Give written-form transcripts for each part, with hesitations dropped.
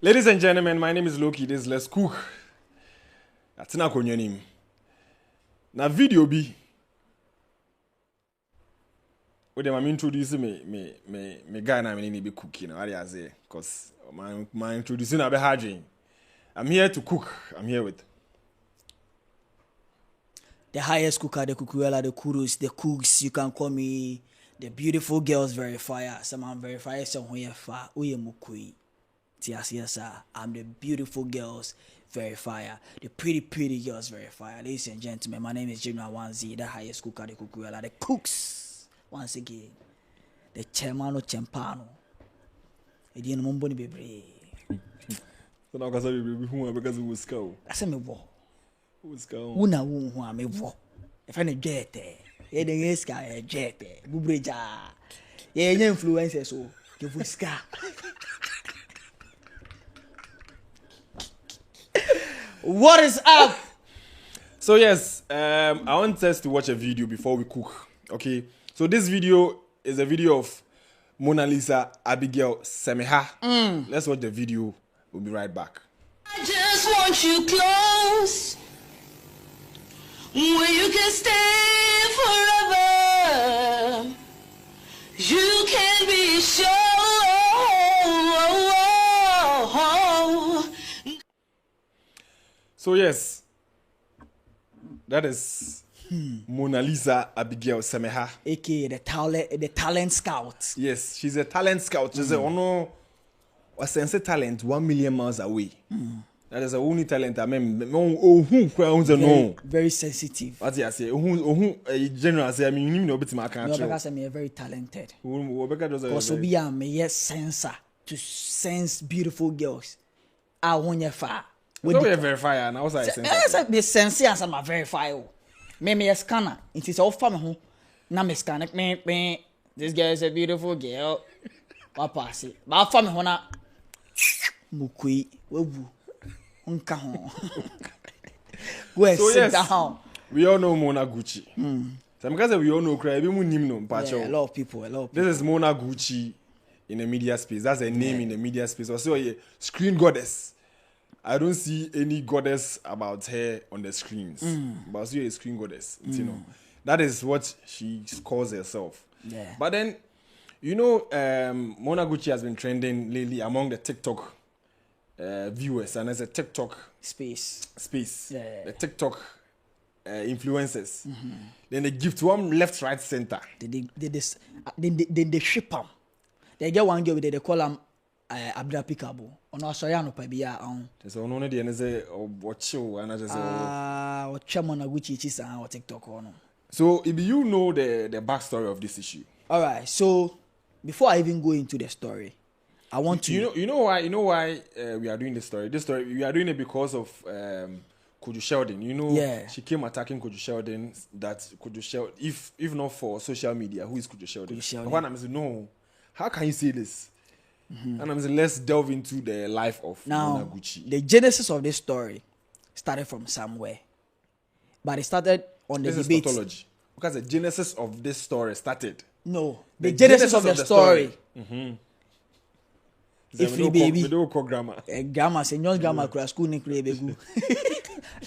Ladies and gentlemen, my name is Loki. This is Let's Cook. That's not your name. Now video be. When I'm introducing me guy na me need be cooking. What I say? Cause my introducing I be hard. I'm here to cook. I'm here with the highest cooker, the Kukuela, the Kurus, the cooks. You can call me the beautiful girls verifier. Someone verifier somewhere far. Uye mukui. Yes, I'm the beautiful girls verifier, the pretty girls verifier. Ladies and gentlemen, my name is Jimmy Wanzi, the highest cooker, the Kukuela, the cooks. Once again, the Chemano Chempano. Edian Mumboni Bebre. So now because who because we was go. I said me wo. Who's go? Una wo me wo. If I jet the next guy jet Bubreja. Yeah, influencers so give us ska. What is up? So yes, I want us to watch a video before we cook. Okay, so this video is a video of Mona Lisa Abigail Semeha. Let's watch the video. We'll be right back. I just want you close, where you can stay forever. You can be sure. So yes, that is Mona Lisa Abigail Semeha, aka the talent scout. Yes, she's a talent scout. She's a sense talent 1 million miles away. That is the only talent I mean. Very sensitive. What I say? General say I mean you know bit my country. No, because I'm very talented. Because be a me sensor to sense beautiful girls. I want you far. So we verify and also I sense. Yes, the sensor as I'm verify. Me scanner. It is all from home. Now me scan it. Me. This girl is a beautiful girl. What pass it? But from home na. Mukui. Webu. Unka home. Go sit down. We all know Mona Gucci. So because we all know cry, we mu nim no a lot of people. This is Mona Gucci in the media space. That's a name in the media space. Also a screen goddess. I don't see any goddess about her on the screens. But I see a screen goddess. You know. That is what she calls herself. Yeah. But then, you know, Mona Gucci has been trending lately among the TikTok viewers, and as a TikTok space. Yeah. The TikTok influencers. Then they give to one left, right, center. They ship them. They get one girl they call them Abdra Picabo. On our Soyano Pabia on. So no need to say watch you and I just say Mona Gucci is on TikTok or no. So if you know the backstory of this issue. All right. So before I even go into the story, I want to you know why we are doing this story. This story we are doing it because of Kwadwo Sheldon. You know, she came attacking Kwadwo Sheldon. That Kwadwo Sheldon, if not for social media, who is Kwadwo Sheldon? When I'm saying no, how can you say this? And I'm saying let's delve into the life of Mona Gucci. The genesis of this story started from somewhere, but it started on the debate. This is tautology. Because the genesis of this story started. No, the genesis of the story. If we baby, we don't call grammar. Grammar, senior grammar, class school, nickle, baby.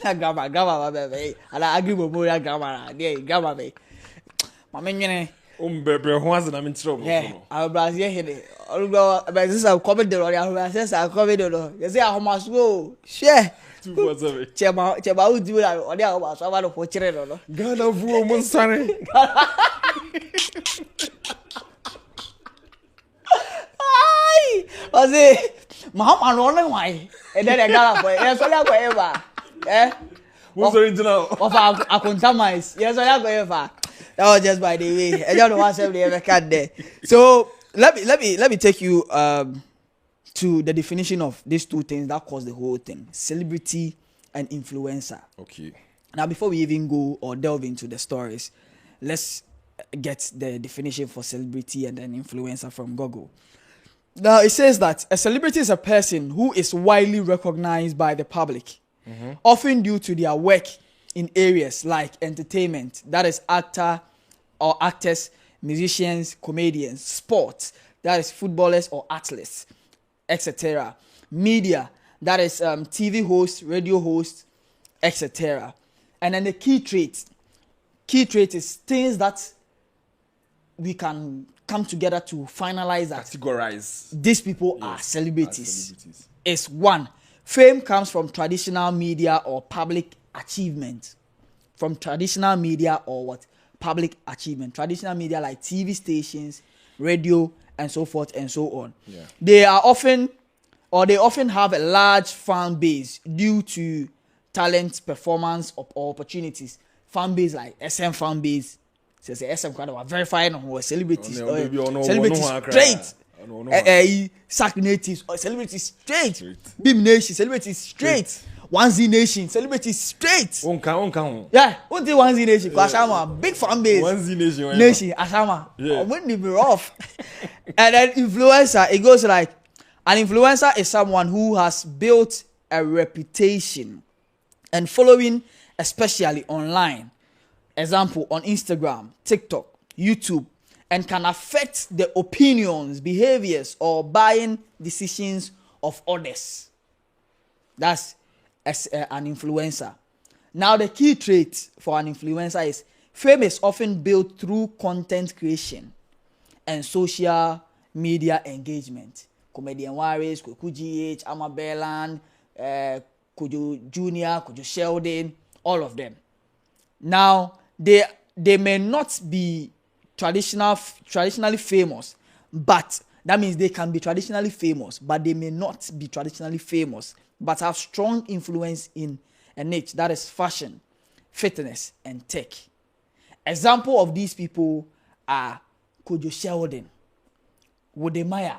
Grammar, baby. And I agree with more grammar. Yeah, grammar, baby. My man, Baby, once I'm in trouble. Yeah, I'll browse here. But this is a comment. I says I comment. You say how much go? Share. Cheba would do that. Or the other someone of what children. God of woman, sorry. Was it? Mama running away. And then I got up. Yes, I got ever. Eh? What's original? Of our contaminants. Yes, I got ever. That was just by the way. I don't know what's ever cat there. So let me take you to the definition of these two things that cause the whole thing: celebrity and influencer. Okay. Now, before we even go or delve into the stories, let's get the definition for celebrity and then influencer from Google. Now, it says that a celebrity is a person who is widely recognized by the public, often due to their work in areas like entertainment, that is actor or actors, musicians, comedians, sports, that is footballers or athletes, etc. media, that is TV host, radio host, etc. And then the key trait is things that we can come together to finalize that categorize these people are celebrities. Is one, fame comes from traditional media or public achievement. From traditional media or what? Public achievement. Traditional media like TV stations, radio, and so forth and so on. Yeah. They often have a large fan base due to talent, performance, or opportunities. Fan base like SM fan base. Says SM Kwadwo verified on celebrities. Celebrities straight. Sack natives or celebrities straight. Beam Nation celebrities straight. 1Z Nation celebrities straight. Yeah, only 1Z Nation. Cause Asama big fan base. 1Z Nation Asama. When they be rough. And then influencer, it goes like an influencer is someone who has built a reputation and following, especially online. Example on Instagram, TikTok, YouTube, and can affect the opinions, behaviors, or buying decisions of others. That's as an influencer. Now, the key trait for an influencer is fame is often built through content creation and social media engagement. Comedian Warriors, Kweku GH, Amabelan, Kwadwo Junior, Kwadwo Sheldon, all of them. Now, they may not be traditionally famous, but that means they can be traditionally famous, but they may not be traditionally famous, but have strong influence in a niche that is fashion, fitness, and tech. Example of these people are Kwadwo Sheldon, Wodemaya,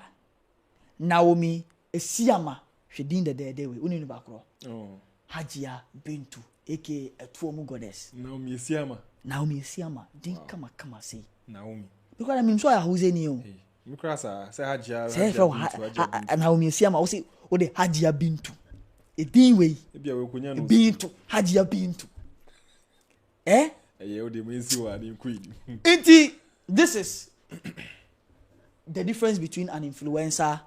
Naomi Esiama, Shedin the Dedewe, Unibakro, Hajia Bintu, aka a Tuomu goddess. Naomi Esiama, didn't come say. Naomi. Because I mean, so I who's in you. Mikrasa, say Hajia. Naomi Esiama, I say, what the Hajia Bintu. A ding way. Bintu, Hajia Bintu. Eh? This is the difference between an influencer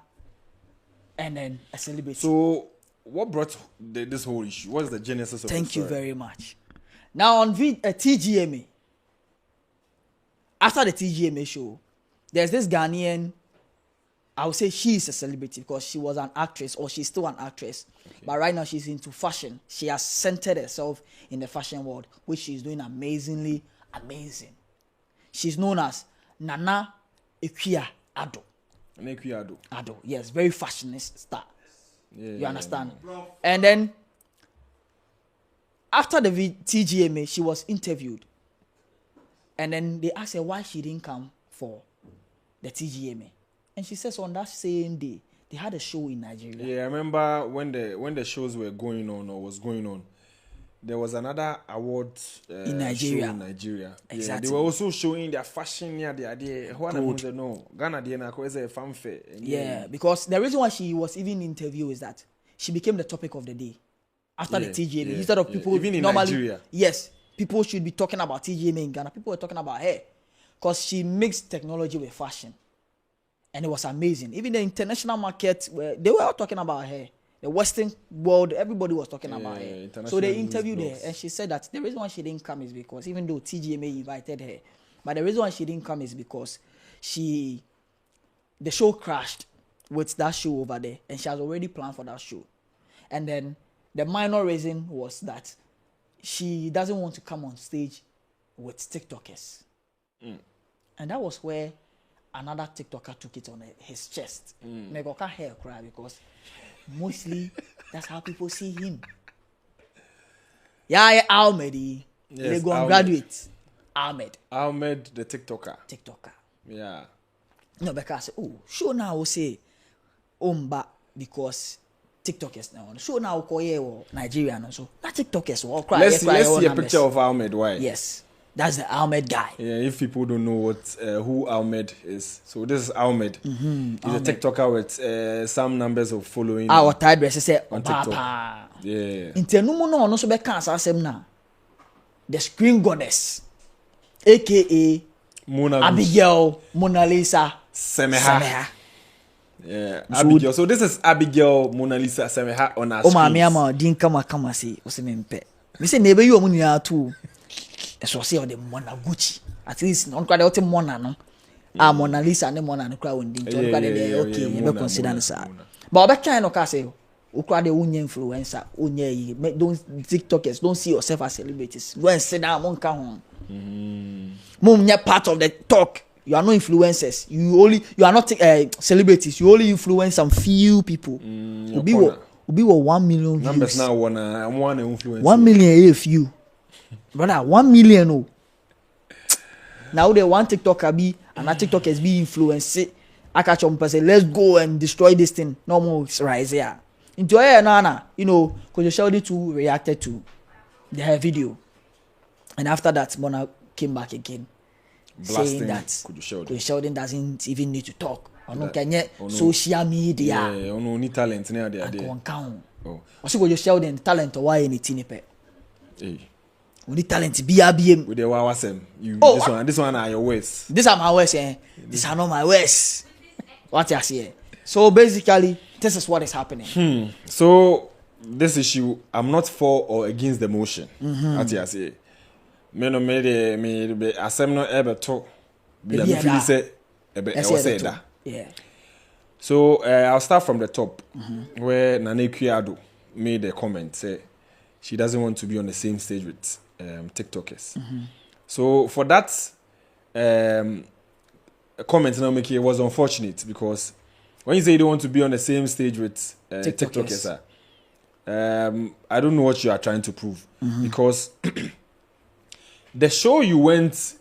and then a celebrity. So, what brought this whole issue? What is the genesis of it? Thank you very much. Now, on TGMA, after the TGMA show, there's this Ghanaian, I would say she is a celebrity because she was an actress, or she's still an actress. Okay. But right now she's into fashion. She has centered herself in the fashion world, which she's doing amazing. She's known as Nana Ekwia Ado. Ado, yes, very fashionist star. Yeah, you understand? Yeah. And then, after the TGMA, she was interviewed. And then they asked her why she didn't come for the TGMA. And she says on that same day, they had a show in Nigeria. Yeah, I remember when the shows were going on or was going on, there was another award in Nigeria. Show in Nigeria. Exactly. Yeah, they were also showing their fashion near the idea. Ghana is a fanfare. Yeah, because the reason why she was even interviewed is that she became the topic of the day after the TGMA. Instead of people even in normally, Nigeria. Yes, people should be talking about TGMA in Ghana. People were talking about her because she mixed technology with fashion, and it was amazing. Even the international market, they were all talking about her. The Western world, everybody was talking about her. So they interviewed her, and she said that the reason why she didn't come is because, even though TGMA invited her, but the reason why she didn't come is because the show crashed with that show over there, and she has already planned for that show. And then the minor reason was that she doesn't want to come on stage with TikTokers. And that was where another TikToker took it on his chest. Make her hair cry because mostly that's how people see him. Yeah, Ahmed. Yes, they go and graduate. Ahmed, the TikToker. Yeah. No, because show now will say because TikTokers now. Show now call Nigeria and so that TikTokers will cry. Let's see a picture of Ahmed. Why? Yes. That's the Ahmed guy. Yeah, if people don't know who Ahmed is. So this is Ahmed. He's a TikToker with some numbers of following. Our tide say on TikTok. Yeah. No so be can now. The screen goddess, aka Abigail Mona Lisa Semeha. Yeah, Abigail. So this is Abigail Mona Lisa Semeha on our screen. Oh, my mama, didn't come say, Osimpe. Me say, neighbor, you are money too. So say, the Mona Gucci. At least, not quite out Mona, no. Ah, Mona Lisa and the Mona and the crowd didn't okay, never consider the but I kind of say, Ukra the Union influencer, Unye, don't TikTokers, don't see yourself as celebrities. Go and sit down, won't come home. Mom, you're part of the talk. You are not influencers. You are not celebrities. You only influence some few people. Ubi 1 million views. Numbers now one influence. 1 million a few. Brother, 1 million. Oh. Now the one TikToker be and that TikTok is be influenced. I catch on person. Let's go and destroy this thing. No more rise here. Into Nana, you know, because Sheldon too reacted to their video, and after that, Mona came back again. Blasting saying that Sheldon doesn't even need to talk. Social media. Yeah, no need talent. Oh. Also, Sheldon talent or why anything. Hey. We need talent. BRBM. With the wawasem. This one are your words. These are my words. These are not my words. What you say? So basically, this is what is happening. So this issue, I'm not for or against the motion. What you say? Me no me asem no ebe to be me feel say ebe e was say that. Yeah. So I'll start from the top where Nane Kwadwo made a comment say she doesn't want to be on the same stage with TikTokers. So for that comment now make it was unfortunate because when you say you don't want to be on the same stage with TikTokers, I don't know what you are trying to prove because the show you went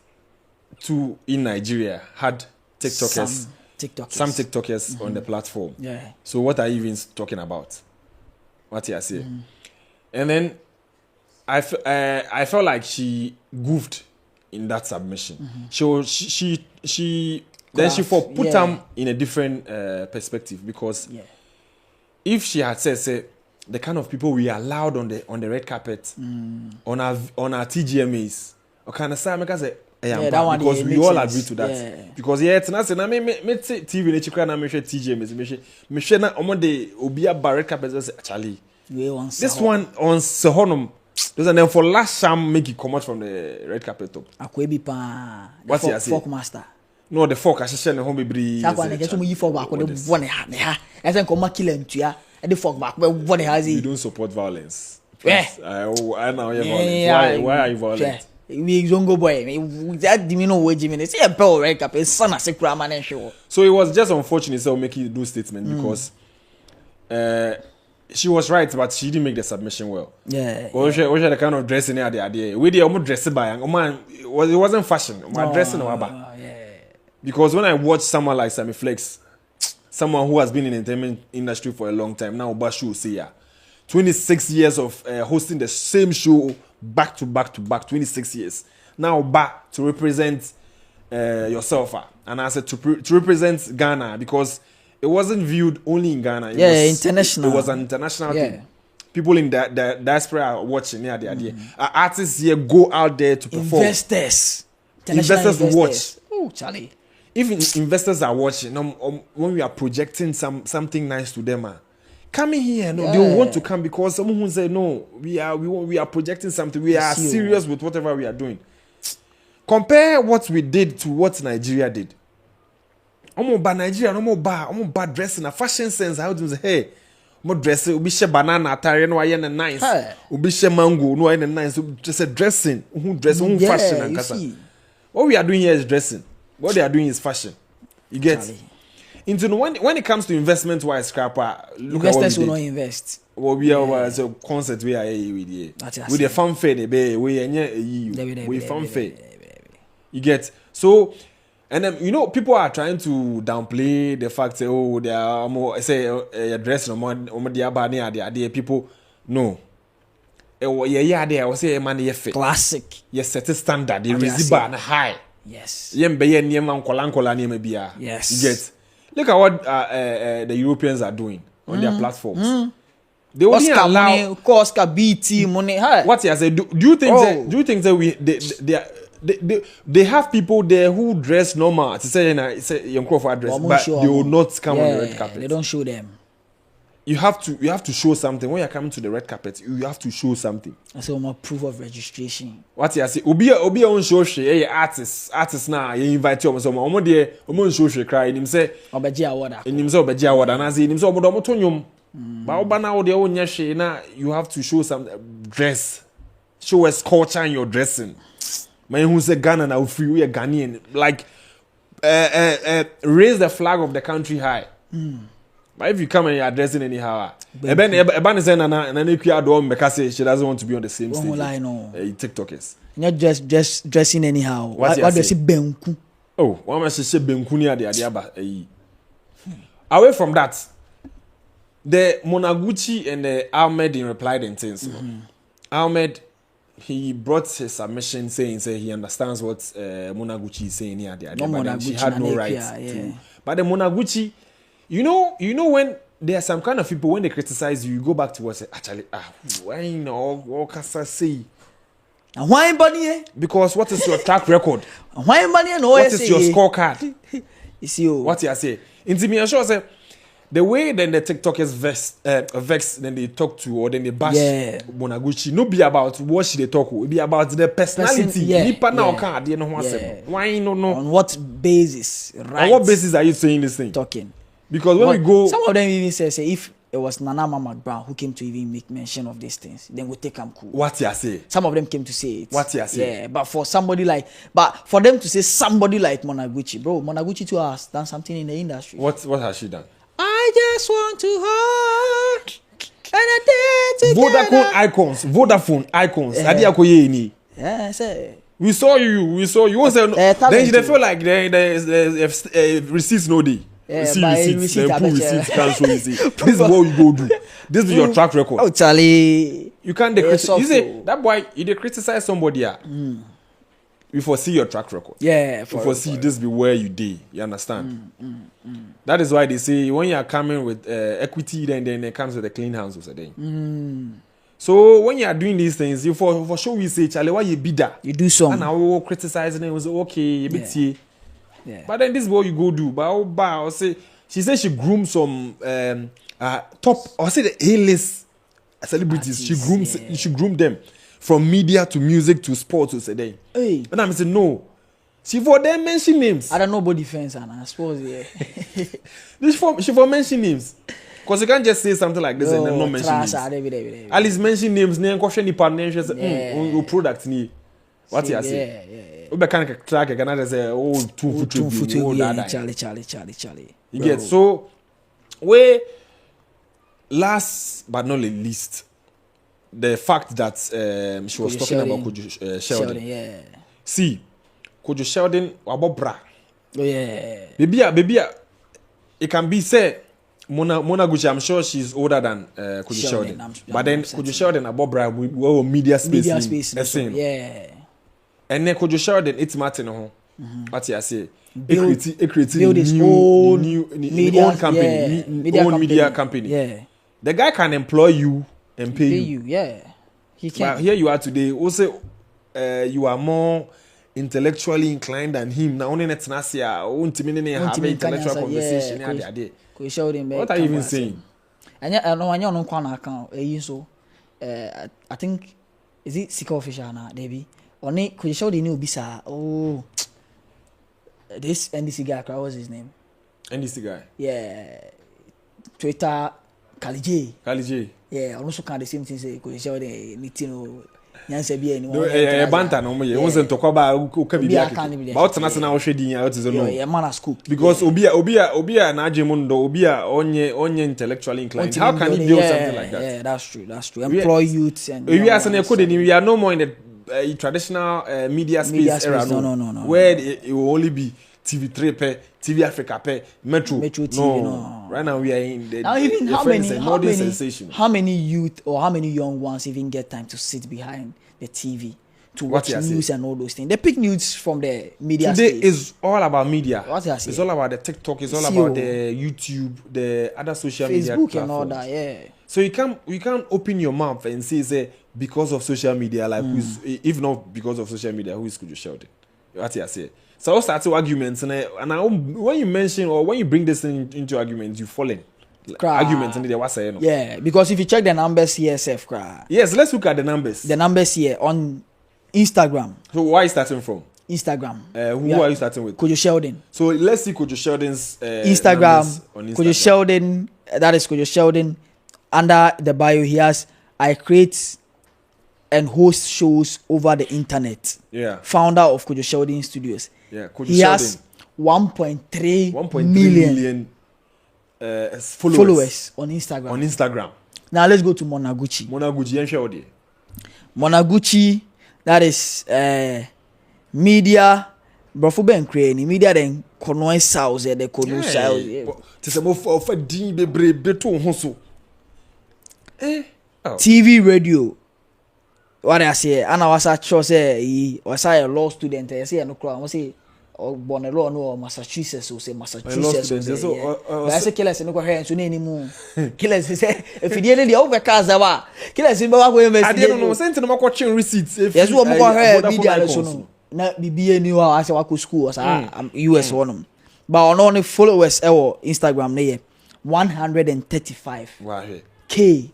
to in Nigeria had TikTokers, some TikTokers on the platform. Yeah. So what are you even talking about? What you say? And then I felt like she goofed in that submission. She then she put them in a different perspective because if she had said say the kind of people we allowed on the red carpet on our TGMAs. Okay, understand? Because because we all agree to that. Because it's not saying me TV ne chikra na me share TGMAs me share na omo de obi aba red carpet say Charlie. This one on Sehonum. Then for last time make it come out from the red carpet top. Akwebi pa. What's he say? Folk master. No, the folk asheshe ne home bebre. Sakwa ne keso mu yi folk back the one ha. Esen ko ma kill ntua. E the folk back we one ha. You don't support violence. I know you violent. Why are you violent? We zongo boy. That dimino we Jimmy. Say a bell red carpet son as sekura man show. So it was just unfortunate so make you do statement because she was right, but she didn't make the submission well. Yeah. What the kind of dressing there the idea? We did almost dress by man. It wasn't fashion. My dressing because when I watch someone like Sammy Flex, someone who has been in the entertainment industry for a long time now, Bashu say 26 years of hosting the same show back to back, 26 years. Now back to represent yourself, and I said to represent Ghana because it wasn't viewed only in Ghana. It was international. It was an international thing. People in the diaspora are watching. The idea. Artists here go out there to perform. Investors watch. Oh, Charlie. If investors are watching, when we are projecting something nice to them, coming here, they will want to come because someone who say no, we are projecting something. We are serious with whatever we are doing. Compare what we did to what Nigeria did. Nigeria, bad dressing, a fashion sense. How do you say, hey, more dressing, ubi she banana, attire, no, I am nice. Ubi she mango, no, I am nice. Just a dressing, dressing, fashion, and kasa. What we are doing here is dressing. What they are doing is fashion. You get into when it comes to investment wise, scrapper. Investors will not invest. Well, we are as a concert we are with the fanfare, we fanfare. You get so. And then, people are trying to downplay the fact that, they are more, say, dressing on the abani, people, no. There, I was say, man, fit. Classic. Yes, set a standard, the resiba and high. Yes. Yes. You get. Look at what the Europeans are doing on their platforms. They only allow cost BT money. What you say? Do you think that they have people there who dress normal. To say young Crawford dress, but they will not come on the red carpet. They don't show them. You have to show something when you're coming to the red carpet. You have to show something. I say my proof of registration. What you say? Obi on show she artist now. You invite you so omo dey omo show she cry. Him say obeji award. Him say obeji award. And I say him say omo to nyom. But oba na o dey onya she na you have to show some dress. Show us culture in your dressing. Man who say Ghana na free we Ghanaian, like raise the flag of the country high. But if you come and you're dressing anyhow, Eben say na make say she doesn't want to be on the same stage. TikTokers. Not just dressing anyhow. What do you say benku? Oh, one man say benku ni ade away from that, the Monaguchi and the Ahmed in replied in things. Ahmed, he brought his submission saying he understands what Monaguchi is saying here. But she had no right to. But the Monaguchi, you know when there are some kind of people when they criticize you, you go back to what say actually why what can I say? Why money? Because what is your track record? Why money? No, what is your scorecard? You see what you say? Into me, I sure say the way then the TikTokers vex, then they talk to or then they bash Monaguchi. No be about what she they talk. It be about the personality. Why no? On what basis? Right. On what basis are you saying this thing? Talking. Because when we go, some of them even say if it was Nana Mama Brown who came to even make mention of these things, then we take them cool. What you say? Some of them came to say it. What you say? Yeah, but for them to say somebody like Monaguchi, bro, Monaguchi too has done something in the industry. What has she done? I just want to hold and Vodafone icons. Yeah, say. We saw you. You won't say no. Then they feel like the receipts no day. Receipts, cancel receipt. This is what you go do. This is your track record. Oh, Charlie. You can't criticize. You say that boy, you dey criticize somebody. You foresee your track record. Yeah. You foresee this be where you dey. You understand? That is why they say when you are coming with equity, then it comes with a clean hands of the So when you are doing these things, you for sure we say, Charlie, why you be that? You do some. And I will criticize and it was okay, you bit yeah. But then this is what you go do. But I'll say she said she groomed some top. I'll say the A-list celebrities. She groomed them from media to music to sports to today. Hey. And I'm saying no. She for them mention names. I don't know body defense and I suppose she for mention names. Because you can't just say something like this and then not mention names. At least mention names. Name question the partner. Your product ni. What you say? Yeah. We can track. Can say oh 2 foot. Charlie. You get so. We last but not least, the fact that she was talking about Kwadwo Sheldon. Yeah. See, Kwadwo Sheldon wabo bra. Oh yeah. Baby, it can be said. Monaguchi, I'm sure she's older than Kwadwo Sheldon. But then Kwadwo Sheldon above bra we were media space. Yeah. And then Kwadwo Sheldon it's Martin ho. What you say? Build his own media company. Yeah. The guy can employ you and pay you. Yeah. He can. But here you are today. Also, you are more intellectually inclined than him. Now only let's not say have intellectual conversation. What are you even saying? And I know no kwana account. So, I think is it Sika official now, Debbie? Only Kwadwo Sheldon knew bisa. Oh, this NDC guy. What was his name? NDC guy. Yeah, Twitter. Kalije. Yeah, also kind of the same thing say Kwadwo Sheldon meeting nyanse bia ni won. Banta no mo ye. Won se ntokwa ba uka bibia. Ba otana se na wo hwedi ya otize no. Yeah, man school. Because obia na ajemundo obia onye intellectually inclined. How can he build something like that? Yeah, that's true. Employ youths and we are no more in the traditional media space era. No. Where it will only be TV3 pe, TV Africa pe, Metro TV, no. Right now we are in the now even sensation. How many youth or how many young ones even get time to sit behind the TV to watch news and all those things. They pick news from the media. Today space. is all about media. What I say? It's all about the TikTok. It's all about the YouTube, the other social media Facebook platforms. and all that. Yeah. So you can't open your mouth and say because of social media, like if not because of social media, who is Kwadwo Sheldon? What I say? So I start to arguments and when you mention or when you bring this into arguments, you fall in. Arguments and they was saying. Yeah, because if you check the numbers here, yes, let's look at the numbers. The numbers here on Instagram. So where are you starting from? Instagram. Who are you starting with? Kwadwo Sheldon. So let's see Kwadwo Sheldon's Instagram. On Instagram. Kwadwo Sheldon. That is Kwadwo Sheldon. Under the bio, he has I create and host shows over the internet. Yeah. Founder of Kwadwo Sheldon Studios. Yeah. Kwadwo Sheldon has 1.3 million followers on Instagram. Now let's go to Monaguchi. Monaguchi, that is media. Brofo ben creating media then kono south the kono south. TV, radio. What I say, and I was at church. He was a law student. I say no crowd. I say born a law no Massachusetts. Say Massachusetts. I say killers no go here. So anymore. Killers say if you didn't over Kazawa. Killers in Bawa go invest. I don't know. Send to the watching receipts. Yes, what go here media so na BBA new I say wako school as US one. But on only followers Instagram na 135. K.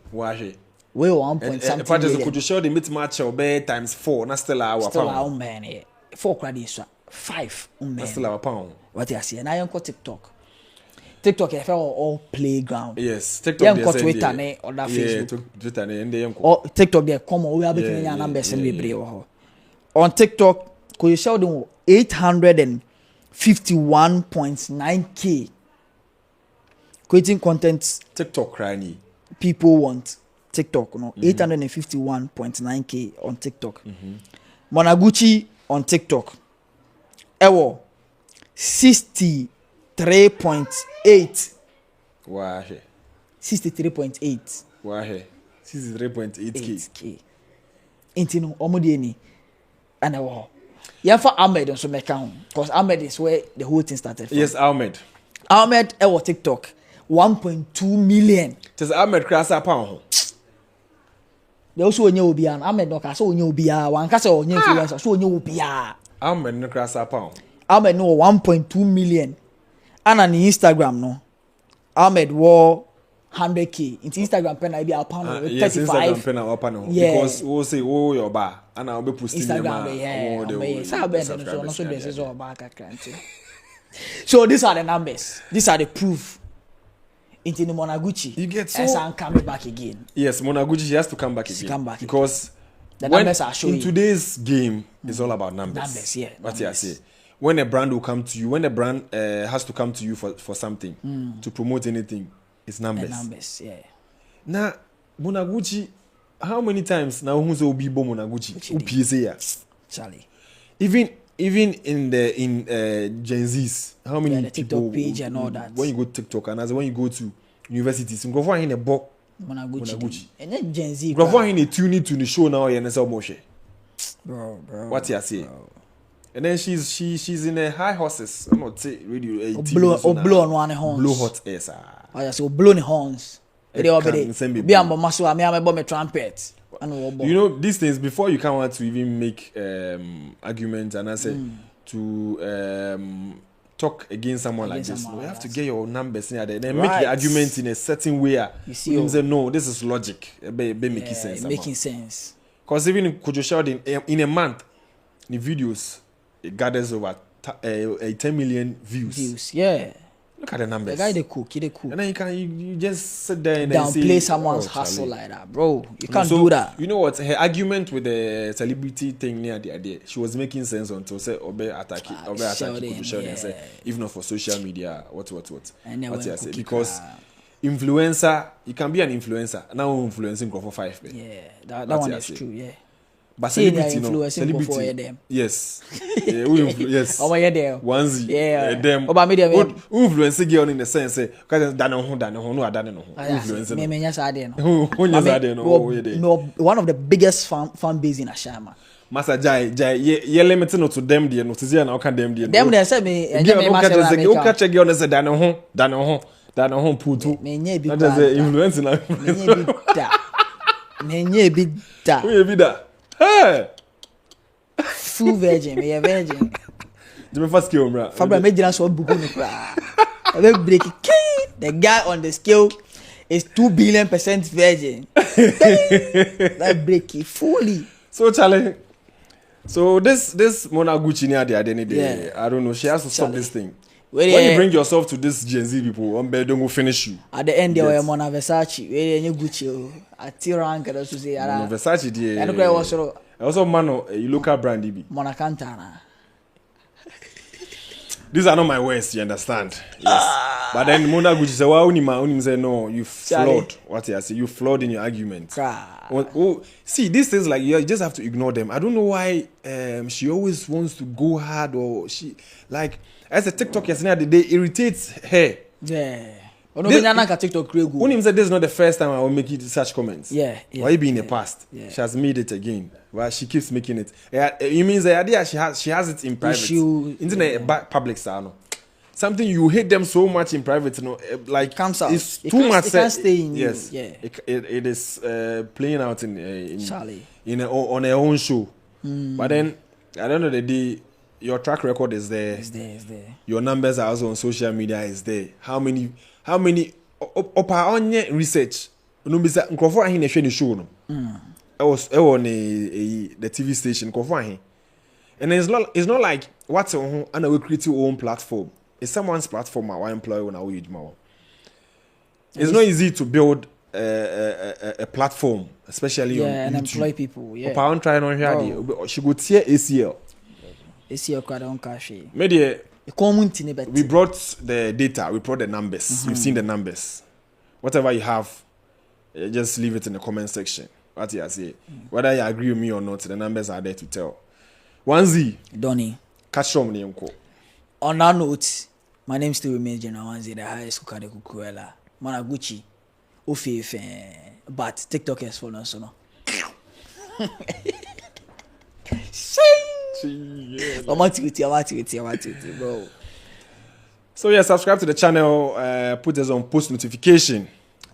We 1 point something. If I just could show the mid match or times 4, not still our pound. Still our man. 4 credits, 5 That's still our pound. What I see, and I am called TikTok. TikTok is all playground. Yes, TikTok. Yeah, Twitter ne or that Facebook. Yeah, Twitter ne and they or TikTok they come on. We are between your numbers and we on TikTok. Kwadwo Sheldon 851.9K creating content. TikTok crying. People want TikTok, 851.9K on TikTok. Monaguchi on TikTok. 63.8. Wow. 63.8. Wow. 63.8K. Intino omodieni. And yeah, for Ahmed on some account because Ahmed is where the whole thing started from. Yes, Ahmed TikTok 1.2 million. Just Ahmed Krasa pound. They also onye obia Ahmed no ka so onye obia wan ka so onye influencer so onye obia Ahmed no Krasa pound. Ahmed no 1.2 million. And on Instagram no Ahmed wo 100K into Instagram pen I be a pound 35. Yes, Instagram pen a pound because we say your bar and I'll be posting Instagram so these are the numbers. These are the proof. Into the Monaguchi, you get so and coming back again. Yes, Monaguchi has to come back again. Because the numbers are showing. In today's game, it's all about numbers. Numbers, yeah. What I say, when a brand will come to you, when a brand has to come to you for something to promote anything, it's numbers. The numbers, yeah. Now, Monaguchi, how many times now who's Obibo Monaguchi? Charlie. Even in Gen Z's, how many the people TikTok page and all that. When you go to TikTok and as when you go to universities, you go find a book Monaguchi. And then Gen Z. Go find a tune to the show now and so much. Bro. What you say? And then she's in a high horses. I'm not say radio. Blow on one horns. Blow hot air, sir. Oh yeah, so blow the horns. Be am maso me am me trumpet. You know these things before you come out to even make arguments and I say to talk against someone like this. You have to get your numbers in there. Then make the argument in a certain way. You say no, this is logic. Making sense. Making sense. Because even Kwadwo Sheldon in a month, the videos it gathers over 10 million views. Yeah. Look at the numbers. The guy they cook. And then you just sit there and downplay someone's hustle like that, bro. You can't do that. You know what? Her argument with the celebrity thing near the idea, she was making sense until say Obe attack Kwadwo Sheldon and say if not for social media, what. And then what I say because influencer, you can be an influencer. Now influencing for 5. Yeah, that one is true. Yeah. But celebrity, celebrity. Yes. Yes. Oh my God. Onesie. Yeah. Them. About media. Influence girl in the sense say, because influence. One of the biggest fan base in Ashama. Master Jai, ye limited no to them dear, no to see an outcome them dear. Them they said me, and then you catch a girl and say, Dano home, putu. Me be that is the influence in me be that. Who be that? Hey! Full virgin, me a virgin. The first skill, bro. Fabra made us one book on the crack. Break it. The guy on the scale is 2 billion% virgin. That break it fully. So, Charlie. So this Mona Gucci near the identity, I don't know. She has to stop this thing. When you bring yourself to this Gen Z people, one bed don't go finish you. At the end, they were Mona Versace. Where you Gucci? At Tirank, and also say, Mona Versace, dear. And also Mano, a local brand, DB. Mona Cantana. These are not my words, you understand? Yes. But then Mona Gucci said, well, Unim say, no, you flawed. What I say, you flawed in your argument. See, these things like you just have to ignore them. I don't know why she always wants to go hard or she, like, as a TikTok yesterday, they irritates her. Yeah. Unim said this is not the first time I will make such comments. Yeah. Why be in the past? Yeah. She has made it again. Well, she keeps making it. You mean the idea she has it in private. Internet public style. Something you hate them so much in private, like comes out. It's too much. It can't stay in you. Yes. Yeah. It is playing out on her own show. But then at the end of the day, your track record is there. It's there. Your numbers are also on social media. Is there? How many opa onye research no be say nkofo ahin na hwe ni show no on the TV station nkofo ahin, and it's not like what's on and we create your own platform. It's someone's platform I employ when I will use my own. It's not easy to build a platform, especially on and YouTube. Employ people. Yeah, opa on try no here she go tier ACL kwa don cash. Media we brought the data, we brought the numbers. You've seen the numbers. Whatever you have, just leave it in the comment section. What you say, whether you agree with me or not, the numbers are there to tell. 1Z, Donny, catch from the uncle. On that note, my name still remains General 1Z, the highest Kwadwo Kukuela, Managuchi, Ofe, but TikTok has fallen so no. I'm bro. So yeah, subscribe to the channel, put us on post notification.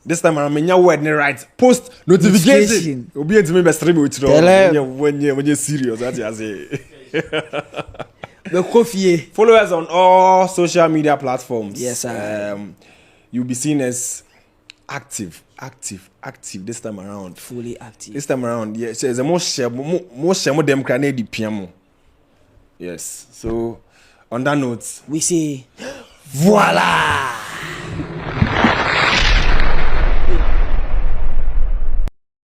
This time around, my word right. Post notification. You'll be able to make stream with you when you're serious. That's what I say. Follow us on all social media platforms. Yes, sir. You'll be seen as active this time around. Fully active. This time around, yeah. So the most share them can the piano. Yes. So on that note, we say voila.